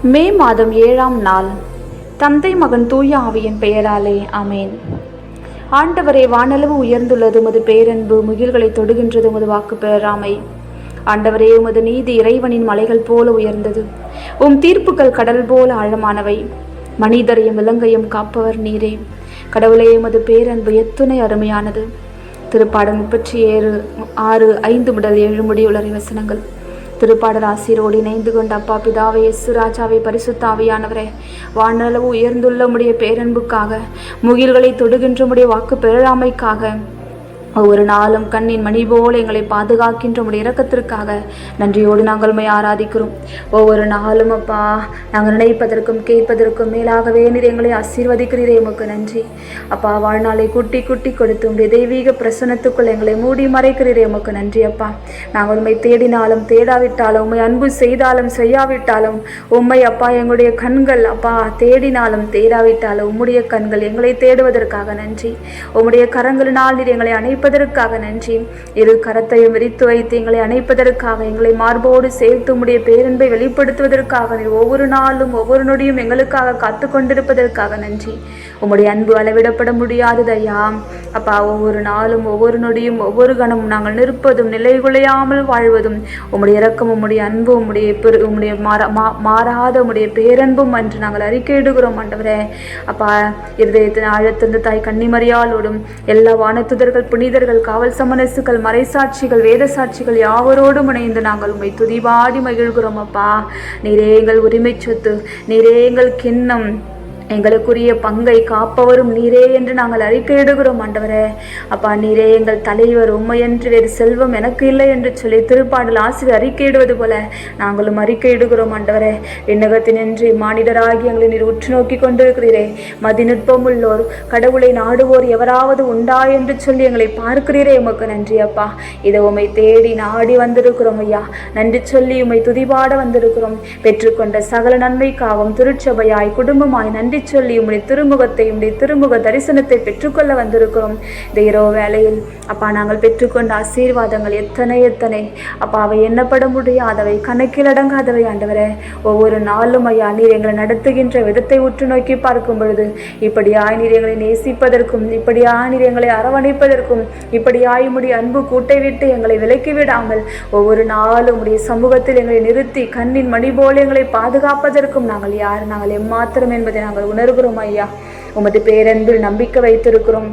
மே மாதம் 7ஆம் நாள். தந்தை மகன் தூய ஆவியின் பெயராலே ஆமேன். ஆண்டவரே, வானளவு உயர்ந்துள்ளது உமது பேரன்பு, முகில்களை தொடுகின்றது உமது வாக்கு பெறாமை. ஆண்டவரே, உமது நீதி இறைவனின் மலைகள் போல உயர்ந்தது, உம் தீர்ப்புகள் கடல் போல ஆழமானவை. மனிதரையும் விலங்கையும் காப்பவர் நீரே. கடவுளே, உமது பேரன்பு எத்துணை அருமையானது. திருப்பாடல் 37:6-5 முடியுள்ள வசனங்கள். திருப்பாடல் ஆசிரியரோடு இணைந்து கொண்ட அப்பா பிதாவை, இயேசு ராஜாவை, பரிசுத்த ஆவியானவரே, வானளவு உயர்ந்துள்ள உம்முடைய பேரன்புக்காக, முகில்களை தொடுகின்ற உம்முடைய வாக்கு பெறாமைக்காக, ஒவ்வொரு நாளும் கண்ணின் மணி போல எங்களை பாதுகாக்கின்ற உம்முடைய இரக்கத்திற்காக நன்றியோடு நாங்கள் உம்மை ஆராதிக்கிறோம். ஒவ்வொரு நாளும் அப்பா, நாங்கள் நினைப்பதற்கும் கேட்பதற்கும் மேலாகவே நீர் எங்களை ஆசீர்வதிக்கிறீரே, உமக்கு நன்றி. அப்பா, வாழ்நாளை குட்டி குட்டி கொடுத்து உம்முடைய தெய்வீக பிரசன்னத்துக்குள் எங்களை மூடி மறைக்கிறீரே, உமக்கு நன்றி. அப்பா, நாங்கள் உம்மை தேடினாலும் தேடாவிட்டாலும், உம்மை அன்பு செய்தாலும் செய்யாவிட்டாலும், உம்மை அப்பா எங்களுடைய கண்கள் அப்பா தேடினாலும் தேடாவிட்டாலும் உம்முடைய கண்கள் எங்களை தேடுவதற்காக நன்றி. உம்முடைய கரங்களினால் நீர் எங்களை அணைப்பதற்காக நன்றி. இரு கரத்தையும் விரித்து வைத்து எங்களை அணைப்பதற்காக, எங்களை மார்போடு சேர்த்து உம்முடைய பேரன்பை வெளிப்படுத்துவதற்காக, நீர் ஒவ்வொரு நாளும் ஒவ்வொரு நொடியும் எங்களுக்காக காத்து கொண்டிருப்பதற்காக நன்றி. உம்முடைய அன்பு அளவிடப்பட முடியாதது ஐயா. அப்பா, ஒவ்வொரு நாளும் ஒவ்வொரு நொடியும் ஒவ்வொரு கணமும் நாங்கள் நிற்பதும் நிலைகுலையாமல் வாழ்வதும் உம்முடைய இரக்கம், உம்முடைய அன்பு, உம்முடைய மாறாத உம்முடைய பேரன்பும் என்று நாங்கள் அறிக்கையிடுகிறோம் ஆண்டவரே. அப்பா, இருதயத்தின் ஆழத்திருந்த தாய் கன்னிமரியாளோடும் எல்லா வானத்துதர்கள், புனிதர்கள், காவல் சமணசுகள், மறைசாட்சிகள், வேத சாட்சிகள் யாவரோடும் இணைந்து நாங்கள் உம்மை துதிபாடி மகிழ்கிறோம். அப்பா, நீரே எங்கள் உரிமை சொத்து, நீரே எங்கள் கிண்ணம், எங்களுக்குரிய பங்கை காப்பவரும் நீரே என்று நாங்கள் அறிக்கையிடுகிறோம் ஆண்டவரே. அப்பா, நீரே எங்கள் தலைவர், உம்மையன்று வேறு செல்வம் எனக்கு இல்லை என்று சொல்லி திருப்பாடல் ஆசிரியர் அறிக்கையிடுவது போல நாங்களும் அறிக்கையிடுகிறோம் ஆண்டவரே. விண்ணகத்தினின்று மானிடராகி எங்களை நீர் உற்று நோக்கி கொண்டிருக்கிறீரே. மதிநுட்பம் உள்ளோர், கடவுளை நாடுவோர் எவராவது உண்டா என்று சொல்லி எங்களை பார்க்கிறீரே, உமக்கு நன்றி. அப்பா, இதை உம்மை தேடி நாடி வந்திருக்கிறோம் ஐயா. நன்றி சொல்லி உம்மை துதிபாட வந்திருக்கிறோம். பெற்றுக்கொண்ட சகல நன்மைக்காகவும் திருச்சபையாய் குடும்பமாய் நன்றி சொல்லி உம்முடைய திருமுகத்தை, உம்முடைய திருமுக தரிசனத்தை பெற்றுக்கொள்ள வந்திருக்கிறோம். இந்த இரவு வேளையில் அப்பா, நாங்கள் பெற்றுக்கொண்ட ஆசீர்வாதங்கள் எத்தனை எத்தனை அப்பா, அவை எண்ணப்பட முடியாதவை, கணக்கில் அடங்காதவை ஆண்டவரே. ஒவ்வொரு நாளும் ஐயா நீர் எங்களை நடத்துகின்ற விதத்தை உற்று நோக்கி பார்க்கும் பொழுது, இப்படியாய் நீர் எங்களை நேசிப்பதற்கும், இப்படியாய் நீர் எங்களை அரவணைப்பதற்கும், இப்படியாய் உம்முடைய அன்பு கூட்டை விட்டு எங்களை விலக்கி விடாமல் ஒவ்வொரு நாளும் உம்முடைய சமூகத்தில் எங்களை நிறுத்தி கண்ணின் மணி போல எங்களை பாதுகாப்பதற்கும் நாங்கள் யார், நாங்கள் எம்மாத்திரம் என்பதை நாங்கள் உணர்கிறோம் ஐயா. உமது பேரன்பில் நம்பிக்கை வைத்திருக்கிறோம்,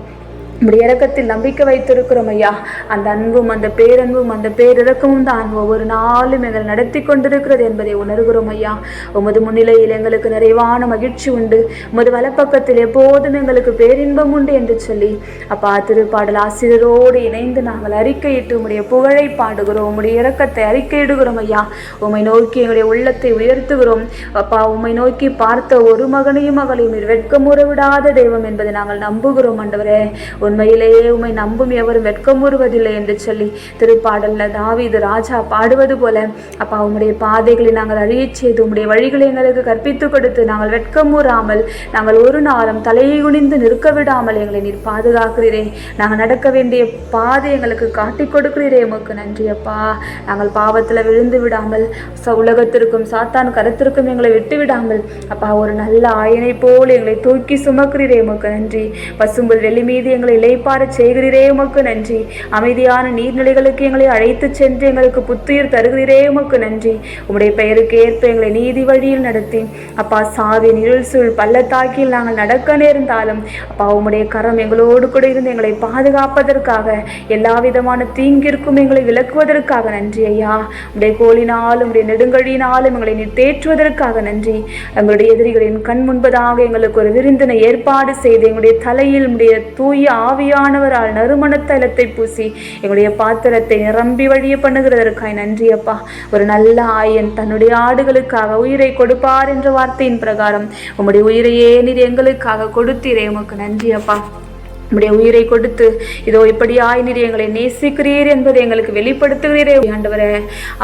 உம்முடைய இரக்கத்தில் நம்பிக்கை வைத்திருக்கிறோம் ஐயா. அந்த அன்பும் அந்த பேரன்பும் அந்த பேரிறக்கமும் தான் ஒவ்வொரு நாளும் எங்கள் நடத்தி கொண்டிருக்கிறது என்பதை உணர்கிறோம் ஐயா. உமது முன்னிலையில் எங்களுக்கு நிறைவான மகிழ்ச்சி உண்டு, உமது வலப்பக்கத்தில் எப்போதும் எங்களுக்கு பேரின்பம் உண்டு என்று சொல்லி அப்பா, திருப்பாடல் ஆசிரியரோடு இணைந்து நாங்கள் அறிக்கையிட்டு உம்முடைய புகழை பாடுகிறோம், உம்முடைய இரக்கத்தை அறிக்கையிடுகிறோம் ஐயா. உம்மை நோக்கி எங்களுடைய உள்ளத்தை உயர்த்துகிறோம் அப்பா. உம்மை நோக்கி பார்த்த ஒரு மகனையும் மகளையும் நீர் வெட்கமுற விடாத தெய்வம் என்பதை நாங்கள் நம்புகிறோம் ஆண்டவரே. உண்மையிலேயே உம்மை நம்பும் எவரும் வெட்கமுறுவதில்லை என்று சொல்லி திருப்பாடல்ல தாவீது ராஜா பாடுவது போல அப்பா, உம்முடைய பாதைகளை நாங்கள் அறியச் செய்து உம்முடைய வழிகளை எங்களுக்கு கற்பித்து கொடுத்து நாங்கள் வெட்கமுறாமல், நாங்கள் ஒரு நாளும் தலையை குனிந்து நிற்க விடாமல் எங்களை நீர் பாதுகாக்கிறீரே. நாங்கள் நடக்க வேண்டிய பாதை எங்களுக்கு காட்டி கொடுக்கிறீரே, உமக்கு நன்றி அப்பா. நாங்கள் பாவத்தில் விழுந்து விடாமல், உலகத்திற்கும் சாத்தான் கருத்திற்கும் எங்களை விட்டு விடாமல் அப்பா, ஒரு நல்ல ஆயனை போல் எங்களை தூக்கி சுமக்கிறீரே, உமக்கு நன்றி. பசும்புல் வெளி மீது எங்களை இளைப்பாற செய்கிறீரே, உமக்கு நன்றி. அமைதியான நீர்நிலைகளுக்கு எங்களை அழைத்து சென்று எங்களுக்கு புத்துயிர் தருகிறீரே, உமக்கு நன்றி. உம்முடைய பெயருக்கு ஏற்ப எங்களை நீதி வழியில் நடத்தி அப்பா, சாவின் இருள் சூழ் பள்ளத்தாக்கில் நாங்கள் நடக்க நேர்ந்தாலும் அப்பா, உம்முடைய கரம் எங்களோடு கூட இருந்து எங்களை பாதுகாப்பதற்காக, எல்லா விதமான தீங்கிற்கும் எங்களை விலக்குவதற்காக நன்றி ஐயா. உடைய கோலினாலும் உடைய நெடுங்கழியினாலும் எங்களை நீர் தேற்றுவதற்காக நன்றி. எங்களுடைய எதிரிகளின் கண் முன்பதாக எங்களுக்கு ஒரு விருந்தினை ஏற்பாடு செய்து எங்களுடைய தலையில் உடைய தூய ஆவியானவரால் நறுமண தைலத்தை பூசி எங்களுடைய பாத்திரத்தை நிரம்பி வழிய பண்ணுகிறதற்காய் நன்றி அப்பா. ஒரு நல்ல ஆயன் தன்னுடைய ஆடுகளுக்காக உயிரை கொடுப்பார் என்ற வார்த்தையின் பிரகாரம் உம்முடைய உயிரையே நீர் எங்களுக்காக கொடுத்தீரே, உமக்கு நன்றி அப்பா. உம்முடைய உயிரை கொடுத்து இதோ இப்படியாய் நீர் எங்களை நேசிக்கிறீர் என்பதை எங்களுக்கு வெளிப்படுத்துகிறீரே ஆண்டவரே.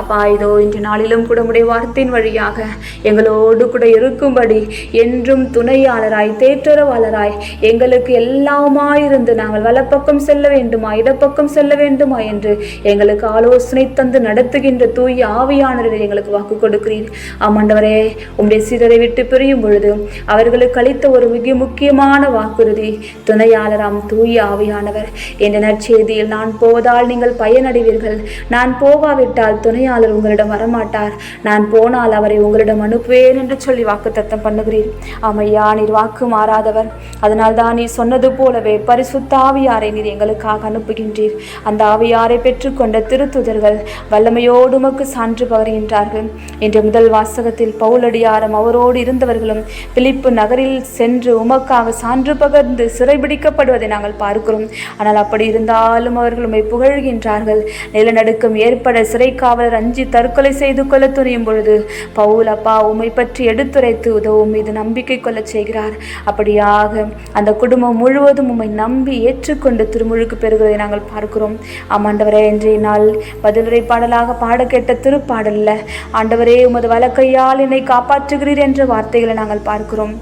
அப்பா, இதோ இன்று நாளிலும் கூட உம்முடைய வார்த்தையின் வழியாக எங்களோடு கூட இருக்கும்படி என்றும் துணையாளராய் தேற்றரவாளராய் எங்களுக்கு எல்லாமாயிருந்து நாங்கள் வலப்பக்கம் செல்ல வேண்டுமா இடப்பக்கம் செல்ல வேண்டுமா என்று எங்களுக்கு ஆலோசனை தந்து நடத்துகின்ற தூய ஆவியானவரை எங்களுக்கு வாக்கு கொடுக்கிறீர். ஆமாண்டவரே, உம்முடைய சீடரை விட்டு பிரியும் பொழுது அவர்களுக்கு அளித்த ஒரு மிக முக்கியமான வாக்குறுதி, துணையாளராம் தூய ஆவியானவர் என்ற நற்செய்தியில், நான் போவதால் நீங்கள் பயனடைவீர்கள், நான் போகாவிட்டால் துணையாளர் உங்களிடம் வரமாட்டார், நான் போனால் அவரை உங்களிடம் அனுப்புவேன் என்று சொல்லி வாக்குத்தத்தம் பண்ணுகிறீர். ஆமையா, நீர் வாக்கு மாறாதவர். அதனால் தான் நீர் சொன்னது போலவே பரிசுத்த ஆவியாரை நீர் எங்களுக்காக அனுப்புகின்றீர். அந்த ஆவியாரை பெற்றுக்கொண்ட திருத்துதர்கள் வல்லமையோடு உமக்கு சான்று பகர்கின்றார்கள். இன்று முதல் வாசகத்தில் பவுலடியாரும் அவரோடு இருந்தவர்களும் பிலிப்பு நகரில் சென்று உமக்காக சான்று பகர்ந்து சிறைபிடிக்கப்படுவதை நாங்கள் பார்க்கிறோம். ஆனால் அப்படி இருந்தாலும் அவர்கள் உம்மை புகழ்கின்றார்கள். நிலநடுக்கம் ஏற்பட சிறை காவலர் அஞ்சி தற்கொலை செய்து கொள்ள துணியும் பொழுது பவுல் அப்பா உம்மை பற்றி எடுத்துரைத்து உதவும் மீது நம்பிக்கை கொள்ள செய்கிறார். அப்படியாக அந்த குடும்பம் முழுவதும் உம்மை நம்பி ஏற்றுக்கொண்டு திருமுழுக்கு பெறுகிறதை நாங்கள் பார்க்கிறோம். ஆமாண்டவரே, இன்றைய நாள் பதிலுரை பாடலாக பாட கேட்ட திருப்பாடல்ல, ஆண்டவரே உமது வலக்கையால் என்னை காப்பாற்றுகிறீர் என்ற வார்த்தைகளை நாங்கள் பார்க்கிறோம்.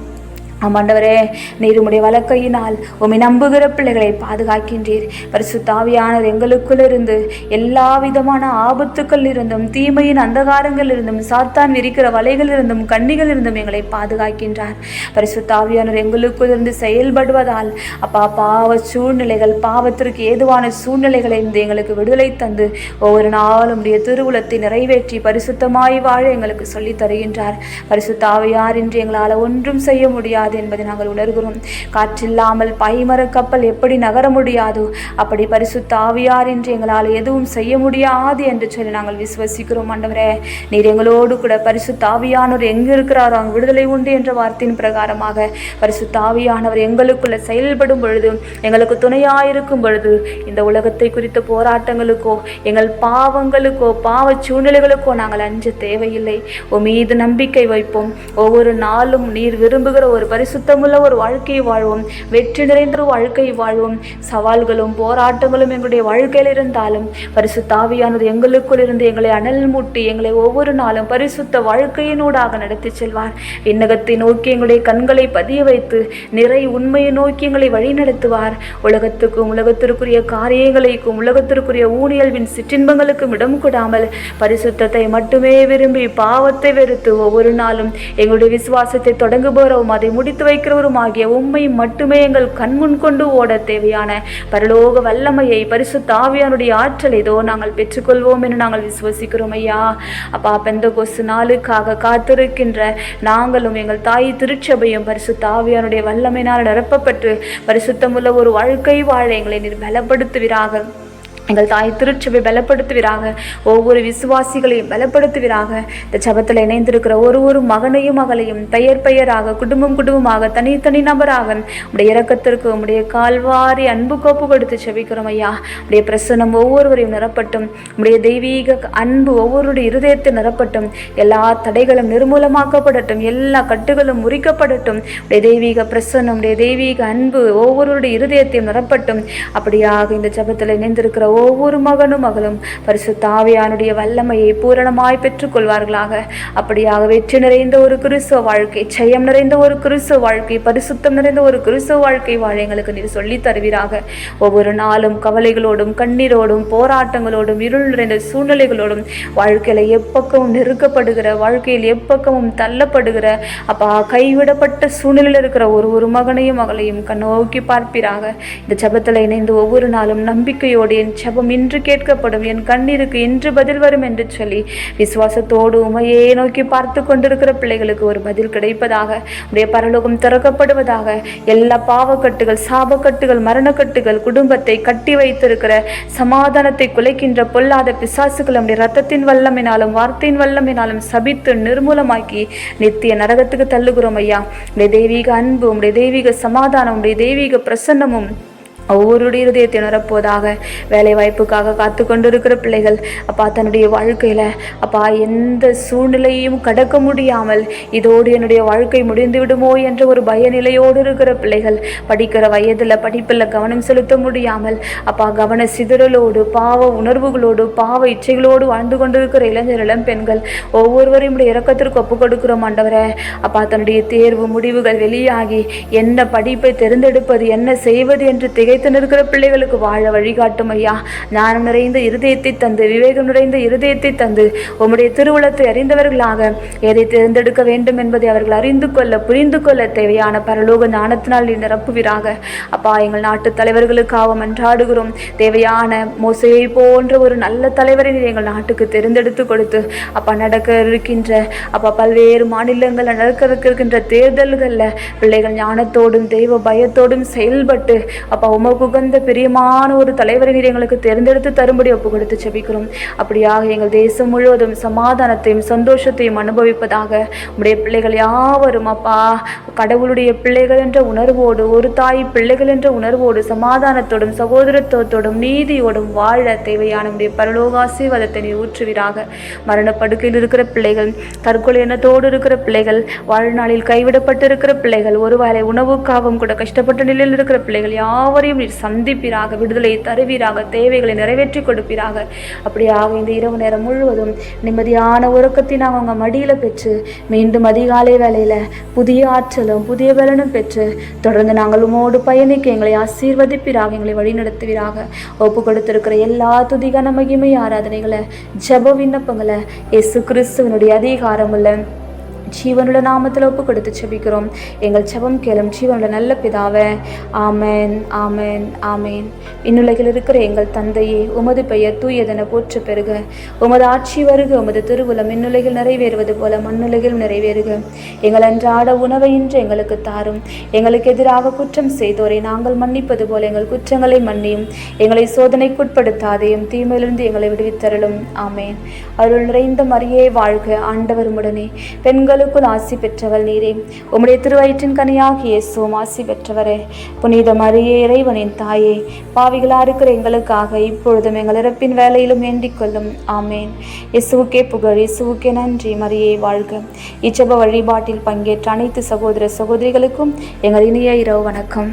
ஆமாண்டவரே, நீர் உம்முடைய வலக்கையினால் உம்மை நம்புகிற பிள்ளைகளை பாதுகாக்கின்றீர். பரிசுத்த ஆவியானவர் எங்களுக்குள் இருந்து எல்லா விதமான ஆபத்துக்கள் இருந்தும் தீமையின் அந்தகாரங்கள் இருந்தும் சாத்தான் விரிக்கிற வலைகள் இருந்தும் கண்ணிகள் இருந்தும் எங்களை பாதுகாக்கின்றார். பரிசுத்த ஆவியானவர் எங்களுக்குள் இருந்து செயல்படுவதால் அப்பா பாவ சூழ்நிலைகள், பாவத்திற்கு ஏதுவான சூழ்நிலைகளை இருந்து எங்களுக்கு விடுதலை தந்து ஒவ்வொரு நாளும் உடைய திருவுளத்தை நிறைவேற்றி பரிசுத்தமாய் வாழ எங்களுக்கு சொல்லி தருகின்றார். பரிசுத்த ஆவியார் இன்று எங்களால் ஒன்றும் செய்ய முடியாது என்பதை நாங்கள் உணர்கிறோம். காற்றில்லாமல் பாய்மர கப்பல் எப்படி நகர முடியாதோ அப்படி பரிசுத்த ஆவியார் என்று எங்களால் எதுவும் செய்ய முடியாது என்று சொல்லி நாங்கள் விசுவசிக்கிறோம். ஆண்டவரே, நீர் எங்களோடு கூட பரிசுத்த ஆவியானவர் எங்கு இருக்கிறாரோ அங்கு விடுதலை உண்டு என்ற வார்த்தையின் பிரகாரமாக பரிசுத்த ஆவியானவர் எங்களுக்குள்ள செயல்படும் பொழுது, எங்களுக்கு துணையாயிருக்கும் பொழுது இந்த உலகத்தை குறித்த போராட்டங்களுக்கோ எங்கள் பாவங்களுக்கோ பாவ சூழ்நிலைகளுக்கோ நாங்கள் அஞ்ச தேவையில்லை. உன் மீது நம்பிக்கை வைப்போம். ஒவ்வொரு நாளும் நீர் விரும்புகிற ஒரு பரிசுத்தமுள்ள ஒரு வாழ்க்கையை வாழ்வோம். வெற்றி நிறைந்த ஒரு வாழ்க்கையை வாழ்வோம். சவால்களும் போராட்டங்களும் எங்களுடைய வாழ்க்கையில் இருந்தாலும் பரிசுத்த ஆவியானவர் எங்களுக்குள் இருந்து எங்களை அனல் மூட்டி எங்களை ஒவ்வொரு நாளும் பரிசுத்த வாழ்க்கையினூடாக நடத்தி செல்வார். விண்ணகத்தை நோக்கி எங்களுடைய கண்களை பதிய வைத்து நிறை உண்மையை நோக்கி எங்களை வழி நடத்துவார். உலகத்துக்கும் உலகத்திற்குரிய காரியங்களுக்கும் உலகத்திற்குரிய ஊழியல்வின் சிற்றின்பங்களுக்கும் இடம் கொடாமல் பரிசுத்தத்தை மட்டுமே விரும்பி பாவத்தை வெறுத்து ஒவ்வொரு நாளும் எங்களுடைய விசுவாசத்தை தொடங்குபவரும் அதை முடித்து வைக்கிறவரும் ஆகிய உம்மை மட்டுமே எங்கள் கண்முன் கொண்டு ஓட தேவையான பரலோக வல்லமையை பரிசுத்த ஆவியானுடைய ஆற்றல் ஏதோ நாங்கள் பெற்றுக்கொள்வோம் என்று நாங்கள் விசுவசிக்கிறோம். ஐயா அப்பா, பெந்தகோஸ்து நாளுக்காக காத்திருக்கின்ற நாங்களும் எங்கள் தாய் திருச்சபையும் பரிசுத்த ஆவியானுடைய வல்லமையினால் நிரப்பப்பட்டு பரிசுத்தமுள்ள ஒரு வாழ்க்கை வாழ எங்களை நீர் பலப்படுத்துவீராக. எங்கள் தாய் திருச்சபை பலப்படுத்துவீராக. ஒவ்வொரு விசுவாசிகளையும் பலப்படுத்துவீராக. இந்த ஜபத்தில் இணைந்திருக்கிற ஒரு மகனையும் மகளையும் பெயர் பெயராக குடும்பம் குடும்பமாக தனித்தனி நபராக உடைய இரக்கத்திற்கு உடைய கால்வாரி அன்பு கோப்பு கொடுத்து செபிக்கிறோம். ஐயா, உடைய பிரசன்னம் ஒவ்வொருவரையும் நிரப்பட்டும். உடைய தெய்வீக அன்பு ஒவ்வொருடைய இருதயத்தை நிரப்பட்டும். எல்லா தடைகளும் நிர்மூலமாக்கப்படட்டும். எல்லா கட்டுகளும் முறிக்கப்படட்டும். உடைய தெய்வீக பிரசன்னம், உடைய தெய்வீக அன்பு ஒவ்வொருடைய இருதயத்தையும் நிரப்பட்டும். அப்படியாக இந்த ஜபத்தில் இணைந்திருக்கிற ஒவ்வொரு மகனும் மகளும் பரிசுத்த ஆவியானுடைய வல்லமையை பூரணமாய் பெற்றுக் கொள்வார்களாக. அப்படியாக வெற்றி நிறைந்த ஒரு கிறிஸ்துவ வாழ்க்கை, ஜெயம் நிறைந்த ஒரு கிறிஸ்துவ வாழ்க்கை, பரிசுத்தம் நிறைந்த ஒரு கிறிஸ்துவ வாழ்க்கை வாழ எங்களுக்கு நீர் சொல்லி தருவீராக. ஒவ்வொரு நாளும் கவலைகளோடும் கண்ணீரோடும் போராட்டங்களோடும் இருள் நிறைந்த சூழ்நிலைகளோடும் வாழ்க்கையில எப்பக்கமும் நெருக்கப்படுகிற, வாழ்க்கையில் எப்பக்கமும் தள்ளப்படுகிற அப்பா கைவிடப்பட்ட சூழ்நிலையில் இருக்கிற ஒரு மகனையும் மகளையும் கண்ணோக்கி பார்ப்பீராக. இந்த ஜபத்தில் இணைந்து ஒவ்வொரு நாளும் நம்பிக்கையோடு என் ஜெபம் இன்று கேட்கப்படும், என் கண்ணீருக்கு இன்று பதில் வரும் என்று சொல்லி விசுவாசத்தோடு உமையே நோக்கி பார்த்து கொண்டிருக்கிற பிள்ளைகளுக்கு ஒரு பதில் கிடைப்பதாக. உடைய பரலோகம் திறக்கப்படுவதாக. எல்லா பாவக்கட்டுகள், சாபக்கட்டுகள், மரணக்கட்டுகள், குடும்பத்தை கட்டி வைத்திருக்கிற சமாதானத்தை குலைக்கின்ற பொல்லாத பிசாசுகள் நம்முடைய ரத்தத்தின் வல்லமினாலும் வார்த்தையின் வல்லமினாலும் சபித்து நிர்மூலமாக்கி நித்திய நரகத்துக்கு தள்ளுகிறோம். ஐயா, உடைய தெய்வீக அன்பு, உடைய தெய்வீக சமாதானம், உடைய தெய்வீக பிரசன்னமும் ஒவ்வொருடைய இருதயத்தை நிரப்புவதாக. வேலை வாய்ப்புக்காக காத்து கொண்டிருக்கிற பிள்ளைகள் அப்பா தன்னுடைய வாழ்க்கையில் அப்பா எந்த சூழ்நிலையும் கடக்க முடியாமல் இதோடு என்னுடைய வாழ்க்கை முடிந்து விடுமோ என்ற ஒரு பயநிலையோடு இருக்கிற பிள்ளைகள், படிக்கிற வயதில் படிப்பில் கவனம் செலுத்த முடியாமல் அப்பா கவன சிதறலோடு பாவ உணர்வுகளோடு பாவ இச்சைகளோடு வாழ்ந்து கொண்டிருக்கிற இளைஞர் இளம் பெண்கள் ஒவ்வொருவரையும் இரக்கத்திற்கு ஒப்புக் கொடுக்கிறோம் ஆண்டவரே. அப்பா தன்னுடைய தேர்வு முடிவுகள் வெளியாகி என்ன படிப்பை தேர்ந்தெடுப்பது என்ன செய்வது என்று திகைத்து நிற்கிற பிள்ளைகளுக்கு வாழ வழிகாட்டும் ஐயா. ஞானம் நிறைந்த இருதயத்தை தந்து விவேகம் நிறைந்த இருதயத்தை தந்து உம்முடைய திருவுளத்தை அறிந்தவர்களாக எதை தேர்ந்தெடுக்க வேண்டும் என்பதை அவர்கள் அறிந்து கொள்ள புரிந்து கொள்ள தேவையான பரலோக ஞானத்தினால் நீ நிரப்புவீராக. அப்பா எங்கள் நாட்டு தலைவர்களுக்காக மன்றாடுகிறோம். தேவையான மோசையை போன்ற ஒரு நல்ல தலைவரை நீ எங்கள் நாட்டுக்கு தேர்ந்தெடுத்து கொடுத்து அப்பா நடக்க இருக்கின்ற அப்பா பல்வேறு மாநிலங்களில் நடக்க இருக்கின்ற தேர்தல்களில் பிள்ளைகள் ஞானத்தோடும் தெய்வ பயத்தோடும் செயல்பட்டு அப்பா உகந்த பிரியமான ஒரு தலைவரை நீர் எங்களுக்கு தேர்ந்தெடுத்து தரும்படி ஒப்பு கொடுத்து செபிக்கிறோம். அப்படியாக எங்கள் தேசம் முழுவதும் சமாதானத்தையும் சந்தோஷத்தையும் அனுபவிப்பதாக. உடைய பிள்ளைகள் யாவரும் அப்பா கடவுளுடைய பிள்ளைகள் என்ற உணர்வோடு, ஒரு தாய் பிள்ளைகள் என்ற உணர்வோடு சமாதானத்தோடும் சகோதரத்துவத்தோடும் நீதியோடும் வாழ தேவையான உடைய பரலோக ஆசீர்வாதத்தை நீர் ஊற்றுவீராக. மரணப்படுக்கையில் இருக்கிற பிள்ளைகள், தற்கொலை எண்ணத்தோடு இருக்கிற பிள்ளைகள், வாழ்நாளில் கைவிடப்பட்டு இருக்கிற பிள்ளைகள், ஒருவேளை உணவுக்காகவும் கூட கஷ்டப்பட்ட நிலையில் இருக்கிற பிள்ளைகள் யாவரையும் நீர் சந்திப்பீராக, விடுதலை தருவீராக, தேவைகளை நிறைவேற்றி கொடுப்பீராக. அப்படியாக இந்த இரவு நேரம் முழுவதும் நிம்மதியான உறக்கத்தை நாங்கள் உங்கள் மடியில் பெற்று மீண்டும் அதிகாலை வேளையில் புதிய ஆற்றலும் புதிய பலனும் பெற்று தொடர்ந்து நாங்கள் உமோடு பயணிக்க எங்களை ஆசீர்வதிப்பீராக, எங்களை வழிநடத்துவீராக. ஒப்பு கொடுத்திருக்கிற எல்லா துதிகான மகிமை ஆராதனைகளை ஜெப விண்ணப்பங்களை இயேசு கிறிஸ்துவனுடைய அதிகாரமுள்ள ஜீவனுள்ள நாமத்தில் ஒப்பு கொடுத்து செபிக்கிறோம். எங்கள் ஜெபம் கேளும் ஜீவனுள்ள நல்ல பிதாவே. ஆமேன், ஆமேன், ஆமேன். இன்னுலகில் இருக்கிற எங்கள் தந்தையே, உமது பெயர் தூயதென போற்ற பெறுக. உமது ஆட்சி வருக. உமது திருவுளம் இன்னுலகில் நிறைவேறுவது போல மண்ணுலகில் நிறைவேறுக. எங்கள் அன்றாட உணவை இன்று எங்களுக்கு தாரும். எங்களுக்கு எதிராக குற்றம் செய்தோரை நாங்கள் மன்னிப்பது போல எங்கள் குற்றங்களை மன்னியும். எங்களை சோதனைக்குட்படுத்தாதையும் தீமையிலிருந்து எங்களை விடுவித்தருளும். ஆமேன். அருள் நிறைந்த மரியே வாழ்க. ஆண்டவர் உம்முடனே, பெண்களுக்குள் ஆசி பெற்றவள் நீரே. உம்முடைய திருவயிற்றின் கனியாகிய இயேசுவும் ஆசி பெற்றவரே. புனித மரியே, இறைவனின் தாயே, பாவிகளா இருக்கிற எங்களுக்காக இப்பொழுதும் எங்கள் இறப்பின் வேலையிலும் வேண்டிக் கொள்ளும். ஆமேன். இயேசுவுக்கே புகழ், இயேசுவுக்கே நன்றி. மரியே வாழ்க. இச்செப வழிபாட்டில் பங்கேற்ற அனைத்து சகோதர சகோதரிகளுக்கும் எங்கள் இனிய இரவு வணக்கம்.